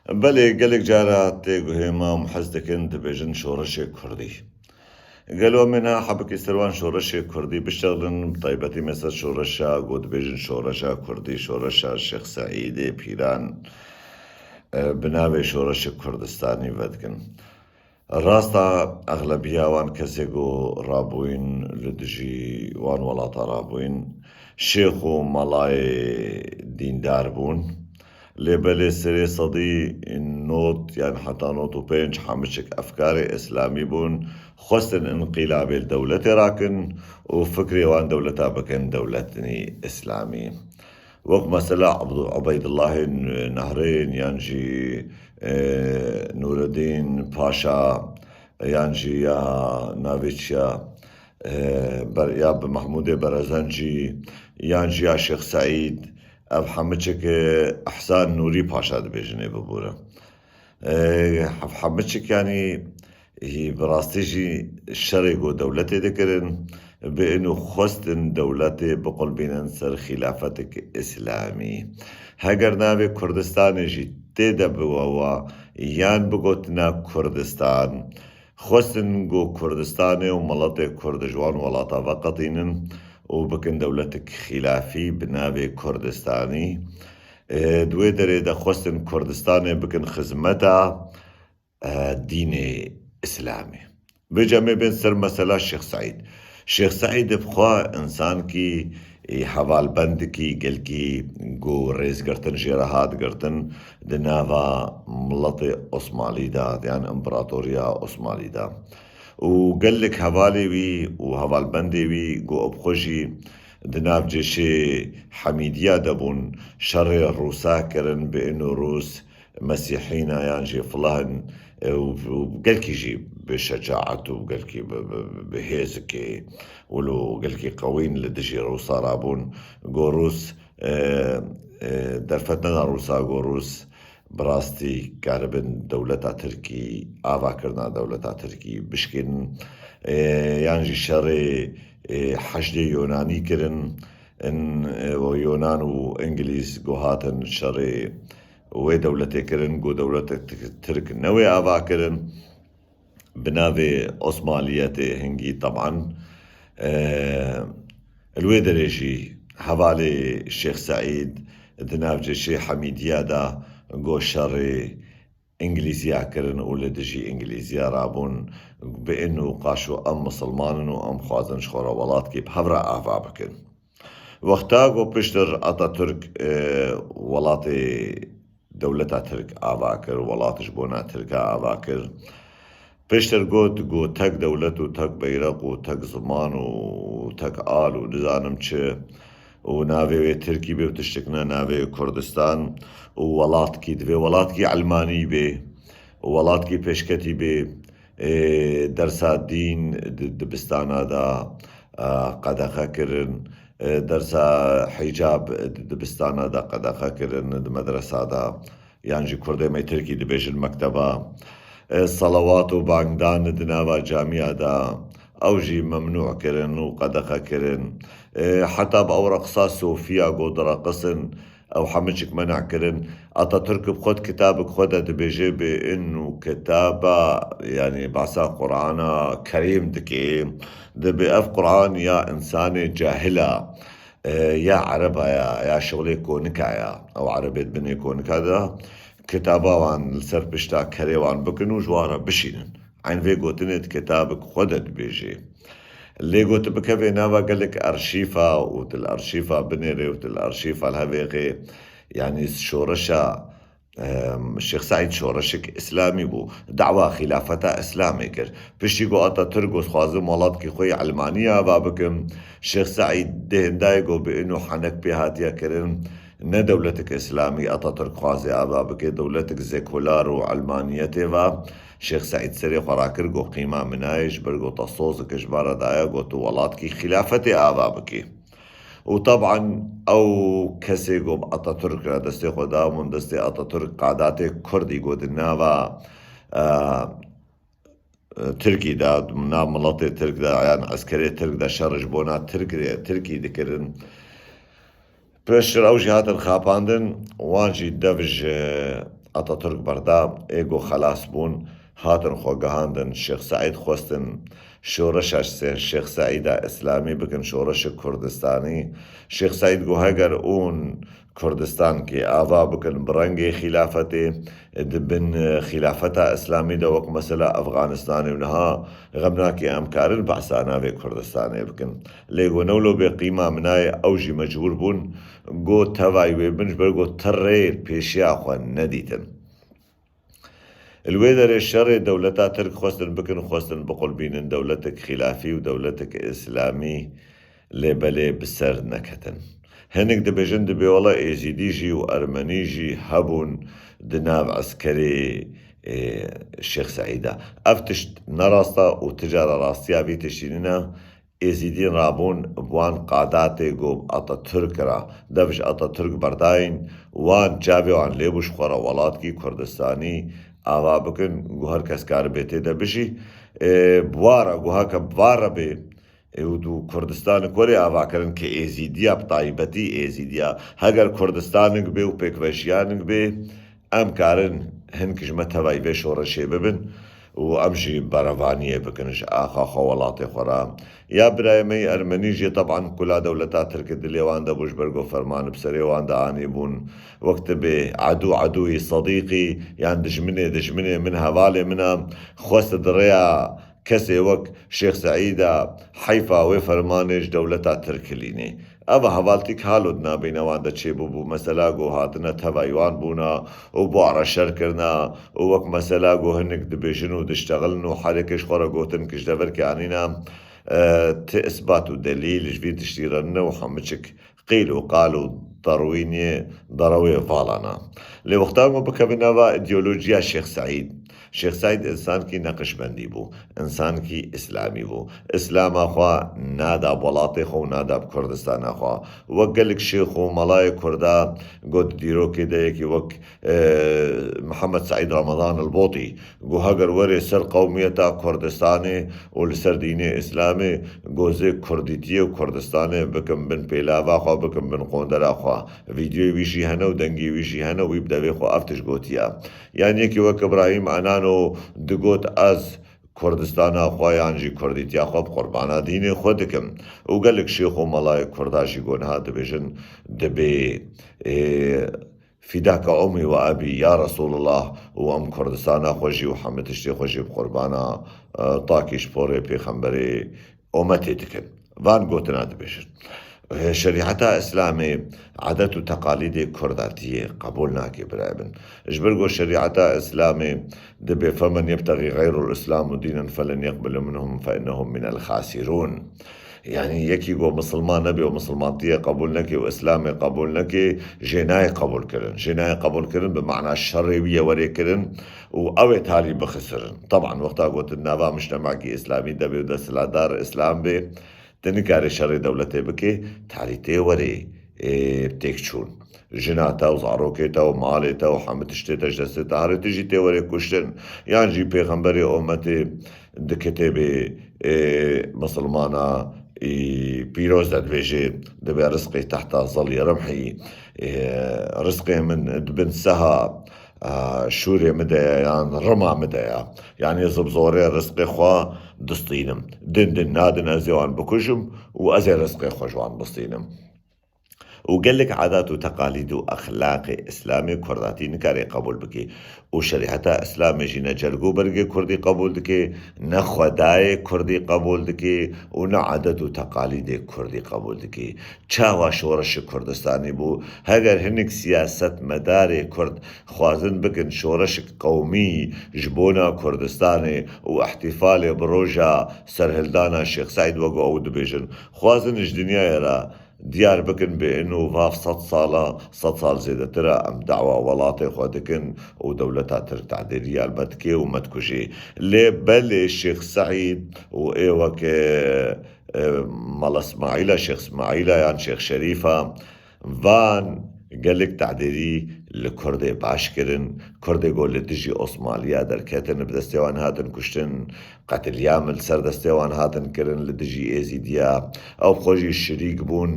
بله گلک جارات تێگوهێما و حەز دەکەن دەبێژن شۆڕەشێک کوردی. گەلۆ منە حەبکی سەروان شۆڕەشێک کوردی بشتغلن تایبەتی مەسەر شۆڕەشە گۆ دەبێژن شۆڕەشە کوردی شۆڕەشە شێخ سەعیدێ پیران بناوێ شۆڕەشێک کوردستانی ڤەدکن. ڕاستە ئەغلەبیاوان کەسێک و ڕابووین لە دژی وان وڵاتە ڕابووین شێخ و مەڵای دیندار بوون لێبەلێ سرێ سەدی نۆت یان حتا نۆت و پێنج حەمچک ئەفکاری ئیسلامی بوون خۆستن انقیلابێ دەولەتێ ڕاکن و فکرێوان دەولەتا بکەن دەولەتنی ئیسلامی. وەک مەسەلا عوبەیدڵڵاه نەهرێن یانجی نورەدین پاشا یانجی یا ناوێچیا یا بە مەحموودێ بەرەزەنجی یانجی یا شێخ سەعید ئەف حەمچک ئەحسان نووری پاشا دەبێژنێ ببوورە. حەمچک ینی بەڕاستیژی شەڕێک و دەولەتێ دەکردن بێن و خۆستن دەولەتێ بقڵبینن سەر خلافەتێک ئیسلامی. هەگەر ناوێ کوردستانێژی تێدە بووەوە یان بگوتنە کوردستان خۆستن گۆ کوردستانێ و مەڵەتێک کوردژوان وڵاتە ڤەقەتینن و بکن دەولەتێک خلافی بناوێ کوردستانی دوێ دەرێ دەخواستن کوردستانێ بکن خزمەتە دینێ ئیسلامی. بجەمێ بێن سەر مەسەلا شێخ سەعید. شێخ سەعید بخوا ئینسانکی هەڤالبەندێکی گەلکی گۆ ڕێزگرتن ژێرە هاتگرتن دناوە مڵەتێ ئۆسمالیدا یان ئیمپراتۆریا ئۆسمالیدا و گەلێک هەڤالێوی و هەڤالبەندێوی گۆ ئۆبخۆژی دناو جێشێ حەمیدیا دەبوون شەڕێ ڕووسا کردن بێن و ڕووس مەسیحینە یانجێ فڵان گەلکیژی بشەجاعەت و گەلکی بەهێزکێ ولو گەلکی قەوین لە دژی ڕووسا رابوون گۆ ڕووس دەرفەت نەدا ڕووسا گۆ ڕووس بڕاستی کارەبن دەولەتا ترکی ئاواکردنا دەولەتا ترکی بشکن یانجی شەڕێ حەشدێ یۆنانی کردن یۆنان و ئینگلیز گۆ هاتن شەڕێ وێ دەولەتێکردن گۆ دەولەتە ترک نەوێ ئاواکردن بناوێ ئۆسمالیەتێ هەنگی تەبعەن لێ دەرێژی هەڤالێ شێخ سەعید دناو جێشێ حەمیدیادا گۆ شەڕێ ئینگلیزیاکردن و لە دژی ئینگلیزیا رابوون بئن و قاش و ئەم مسلمانن و ئەم خوازن خۆرە وڵاتکی هەڤرا ئاوا بکەن. وەختا گۆ پشتر ئەتاتورک وڵاتێ دەولەتا ترک ئاوا کرد وڵاتش بۆ ناترکە ئاوا کرد پێشتر گۆت گۆ تەک دەولەت و تەک بەیرەق و تەک زمان و تەک ئال و نزانم چ و ناوێ ترکی بێ و تشتێکنە ناوێ کوردستان و وڵاتکی دوێ وڵاتکی ئەلمانی بێ وڵاتکی پێشکەتی بێ دەرسا دین دبستانادا قەدەخە کردن دەرسا حیجاب دبستانادا قەدەخە کردن مەدرەسادا یانجی کوردێمەی ترکی دبێژن مەکتەبە سەڵەوات و بانگدان دناوە جامیادا ئەوژی مەمنوعکردن و قەدەخەکردن حتا بە ئەو ڕەقسا سۆفیا گۆ دڕەقسن ئەو حەمچک مەنعکردن ئەتاتورک بخۆت کتابک خۆدا دەبێژێ بێئن و کتابە یعنی باسا قورئانە کەریم دکێ دەبێ ئەف قورئان یا ئینسانێ جاهلە یا عەرەبایە یا شغلێ کۆنکایە ئەو عەرەبێت بنێ کۆنکادا کتاباوان لەسەر پشتا کەرێوان بکن و ژوارە بشینن عین vê gotinê kitabek xwe de dibêje. Lê got bikeve nava gelek arşîfa û til arşîfa binêre û til arşîfa hevêxê yanî şoreşa Şêx Saîd şoreşek İslamî bû dawa xilafeta İslamê kir. Piştî got Atatürk got xwazim welatî xwe yê Elmanî ava bikim Şêx Saîd dêhindayê got bê'in û henek pê hatiye kirin ne dewletek İslamî Atatürk xwazê ava bike dewletek zekular û Elmaniyetê ve شێخ سەعید سەرێ خۆڕا کرد گۆ قیما منایش بەرگۆتە سۆزەکە ژمارەدایە گۆت و وڵاتکی خلافەتێ ئاوا بکێ و طبعا ئەو کەسێ گۆ ئەتاتورکرا دەستێ خۆداون دەستێ ئەتاتورک قاداتێ کوردی گۆدن ناوە ترکیدا ناو مڵەتێ ترکدا یان ئەسکەرێ ترکدا شەڕش بۆ نا ترکی دەکردن پێشتر ئەوژی هاتن خاپاندن وانجی دەڤژ أتاتورك بردا إيجو خلاص بون هاتن خوگهاندن الشيخ سعيد خوستن شورش الشيخ سعيد إسلامي بكن شورش كردستاني الشيخ سعيد جو هجر اون كردستان كي آوا بكن برنگي خلافته دبن خلافتا إسلامي دوك مثلا أفغانستاني ونها غمناكي أمكار البعثانا في كردستاني بكن ليغو نولو بقيمة مناي أوجي مجبور بون جو تواي ويبنج برغو ترير بيشيا خوان نديتن الويدر الشر دولتا ترك خوستن بكن خوستن بقول بين دولتك خلافي ودولتك إسلامي لبلي بسر نكتن هنك دبجن دبي والله إيزيديجي وأرمنيجي هبون دناب عسكري الشيخ سعيدة أفتشت نراستا وتجارة راستيا بيتشينينا إيزيدين رابون بوان قاداتي قوب أتاتورك را دفش أتاتورك برداين وان جاوي وان ليبوش خورا ولاتكي كردستاني آوا بکن گوهر کس کار بیته ده بشی بوارا گوها که بوارا به دو کردستان کوری آوا کرن که ایزیدیا بطایبتی ایزیدیا هگر کردستانک به و پیکوشیانک به ام کارن هنکش متوای به شورشه ببن و امشي بروانية بكنش آخا خوالاتي خورا يا برايمي أرمنيجي طبعا كل دولتا تركد اللي واندا بوش برغو فرمان بسري واندا آني بون وقت عدوي صديقي يعني دجمني من هوالي منها خوست دريا كسي وك شيخ سعيدة حيفا وفرمانج دولتا تركليني أبا هوالتك هالودنا بين واندا تشيبو بو مسلا جو هاتنا تبايوان بونا وبوعرا شركرنا ووك مسلا جو هنك دبيجنو دشتغلنو حركش خورا جوتن كش دبرك عنينا تإثبات ودليل جبيت تشتيرنا وحمتشك قيلوا قالوا ضروي فالانا لوقتها بكبنا ايديولوجيا الشيخ سعيد شيخ سعيد إنسان کی نقشبندی بو إنسان کی إسلامي بو إسلام أخوا نادا بولاطي خو نادا بكردستان أخوا وقالك شيخ وملاي كردا قد ديرو كده يكي وك محمد سعيد رمضان البوطي قو هاگر وري سر قوميتا كردستاني ولسر ديني إسلامي قو زي كرديتي وكردستاني بكم بن بيلاوا خوا بكم بن قوندر أخوا فيديو ويشي هنا ودنگي ويشي هنا ويبدا بيخو أفتش قوتيا يعني يكي وك إبراهيم عنانو دقوت از كردستان أخوان جي كرديت ياخوب قربانا ديني خودكم وقالك شيخو ملاي كرداشي قون هاد بيجن دبي فداك أمي وأبي يا رسول الله وأم كردستان أخوجي وحمتشتي خوجي بقربانا طاكيش بوري بيخنبري أمتي تكن وان قوتنا دبيجن شريعتا إسلامي عادات وتقاليد كرداتية قبول ناكي برابن اجبرقو شريعتا إسلامي دبي فمن يبتغي غير الإسلام دينا فلن يقبل منهم فإنهم من الخاسرون يعني يكي قو مسلمان نبي ومسلمانتية قبول نكي وإسلامي قبول نكي جناي قبول كرن بمعنى الشريوية وري كرن وأوي تالي بخسرن طبعا وقتا قلت النابا مجتمعكي إسلامي دبي ودا سلادار إسلام بي تنكاري شر دولتي بكي تاريتي وري بتكشون جناتا وزاروكيتا وماليتا وحمتشتيتا جدستيتا هاري تجي توري كشتن يعني جي بيغمبري أمتي دكتبي مسلمانا بيروز داد بيجي دبي رزقي تحت ظل رمحي رزقي من بن سها شوري مدايا يعني رمى مدايا يعني زبزوري رزقي خوا دستينم دن نادن ازيوان بكجم وازي رزقي خوا جوان بسطينم وقال لك عادات وتقاليد واخلاق اسلامي كرداتي نكاري قبول بكي وشريعتا اسلامي جينا جرقو برقي كردي قبول دكي نخداي كردي قبول دكي ونا عادات وتقاليد كردي قبول دكي چاوا شورش كردستاني بو هاگر هنك سياسة مداري كرد خوازن بكن شورش قومي جبونا كردستاني واحتفالي بروجا سرهلدانا الشيخ سعيد وقو او دبيجن خوازن الدنيا يرا ديار بكن بأنه فاف 100 صال زيادة ترى أم دعوة ولاطي خودكن ودولتها تعديلية المتكي ومتكوشي ليه بل الشيخ سعيد وإيوك مال اسماعيلة شيخ اسماعيلة يعني شيخ شريفة فان gelek تعدێری لە کوردێ باشکردن کوردێ گۆ لە دژی ئۆسمالیا دەرکەتن بەدەستێوان هاتن کوشتن قەتلیامل سەردەستێوان هاتن کردن لە دژی ئێزیدیا ئەو خۆشی شریک بوون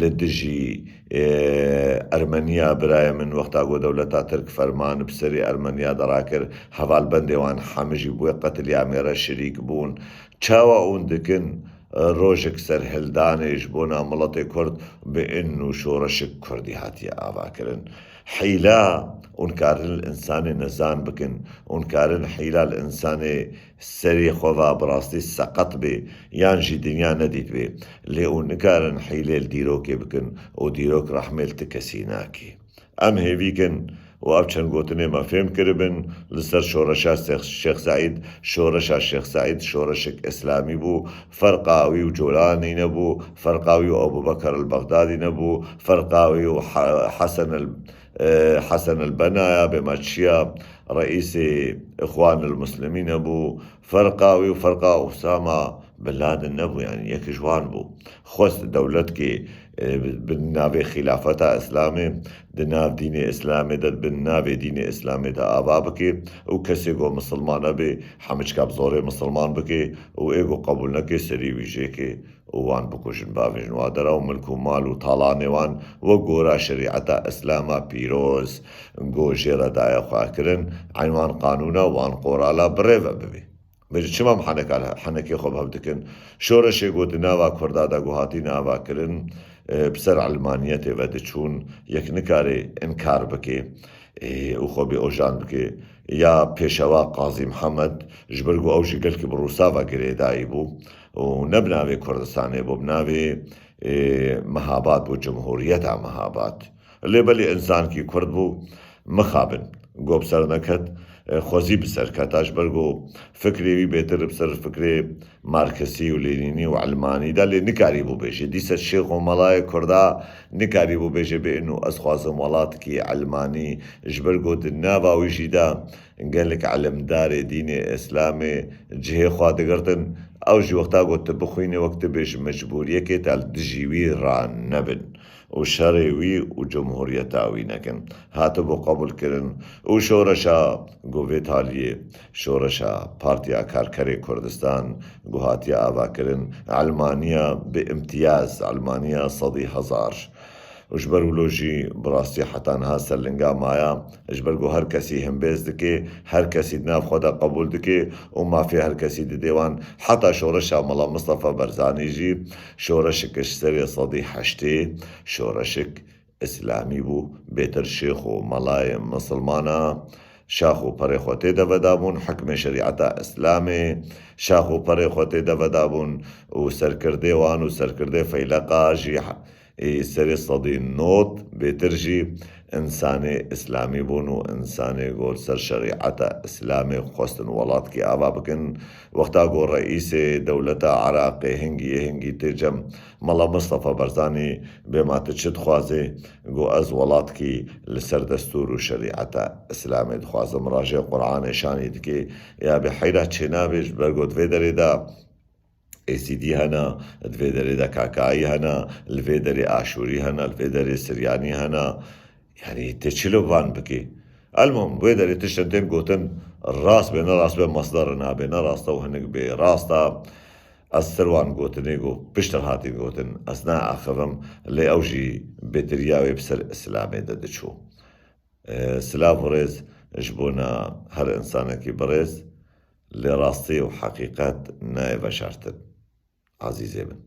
لە دژی ئەرمەنیا برایە من وەختا گۆ دەوڵەتا ترک فەرمان بسەری ئەرمەنیا دەڕاکرد هەڤالبەندێوان حەمژی بووە قەتلیامێرە شریک بوون چاوە ئەوون دکن ڕۆژێک سەرهێلدانێش بۆ نامەڵەتێ کورد بئن و شۆڕەشک کوردی هاتیە ئاواکردن حیلا ئونکارن ئینسانێ نەزان بکن ئونکارن حیلا ئینسانێ سەری خۆڤا بڕاستی سەقەت بێ یانژی دنیا نەدیت بێ لێ ئەو نکارن حیلێل دیرۆکێ بکن و دیرۆک ڕەحمێلتە کەسی ناکێ ئەم هێویکن و ئەو چەند گوتنێمە فێم کردبن لەسەر شۆڕەشا شێخ سەعید شۆڕەشا شێخ سەعید شۆڕەشێک ئیسلامی بوو فەرقاوی و جۆلانی نەبوو فەرقاوی و ئەبوبەکر البەغدادی نەبوو فەرقاوی و حەسەن البەنایە بێمەچیە ڕئیسی ئیخوان المسلمین نەبوو فەرقاوی و فەرقا ئوسامە بنلادن نەبوو یانی یەکی جوان بوو خۆست دەولەتکێ بناوێ خلافەتا ئیسلامێ دناو دینێ ئیسلامێ دەت بناوێ دینێ ئیسلامێدا ئاوا بکێ ئەو کەسێک گۆ مسلمانە بێ حەمچکاب زۆرێ مسلمان بکێ و ئێگۆ قبول نەکێ سەری ویژێکێ وان بکوژن باێژن وا دەرا و ملک و مال و تاڵانێوان وە گۆرا شریعەتا ئیسلامە پیرۆز گۆ ژێرەدایە خواکردن عینوان قانونە وان قۆرالا بڕێڤە ببێ بەجێ چمام حەنەکێ خۆ هەب دکن شۆڕەشێک گۆ دناوا کوردادا گوهاتی ناواکردن بسەر ئەلمانیەتێڤە دەچوون یەک نکارێ ئینکار بکێ و خۆ بێ ئۆژان بکێ یا پێشەوا قازی محەممەد ji ber ku ew jî gelkî bi Rûsava girêdayî bû û nebinavê Kurdistanê bû binavê Mehabat bû Cumhuriyeta Mehabat lêbelê însankî Kurd bû mixabin got bi ser neket xwezî bi ser keta ji ber ku fikrê wî bêtir bi ser fikrê Marksî û Lênînî û Elmanî da lê nikarî bû bêje dîsa şêx û melayê Kurda nikarî bû bêje bê û ez xwazim welatekî Elmanî ji ber ku di nava wî jî de gelek elemdarê dînê îslamê cihê xwe digirtin ew jî wexta got tu bixwînî wek tu bê ji mecbûriyekê te li dijî wî ranebin û şerê wî û cumhuriyeta wî nekin hatibû qebûlkirin û şoreşa govê taliyê şoreşa Partiya Karkerê Kurdistan guhatiye avakirin Elmaniya bi imtiyaz Elmaniya sedî hezar ji ber wilo jî bi rastî heta niha serlinga maya ji ber ku her kesî himbêz dike her kesî nav xwe de qebûl dike û mafê her kesî didê wan heta şoreşa Mela Mistefa Barzanî jî şoreşek ji serê sedî heştê şoreşek îslamî bû bêtir şêx û melayê misilmana şax û perê xwe tê de vedabûn hikmê şerîeta îslamê şax û perê xwe tê de vedabûn û serkirdê wan û serkirdê feyleqa jî serê sedî not bêtir jî însanê îslamî bûn û însanê gor ser şerîeta îslamê xwestin welatkî ava bikin wexta ku reîsê dewleta Iraqê hingî tê cem Mela Mistefa Barzanî bêma tu çi dixwazê got ez welatkî li ser destûr û şerîeta îslamê dixwazim rajê Qur'anê şanî dike ya bê heyra çê nabê ji ber ku divê derê de ACD hene, divê derê de KKî hene, li vê derê Aşûrî hene, li vê derê Siryanî hene yanî tê çi li van bikî elmom wê derê tiştên tên gotin rast bê nerast bê masdar nabe nerast ew hinek bê rast e ez sir wan gotinê got piştî hatî gotin ez naaxivim lê ew jî bêtiriya wê bi ser îslamê de diçû silav û rêz ji bona her însanekî birêz lê rastî û heqîqet nayê veşartin azîzê min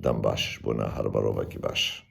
dem baş ji bona her berovekî baş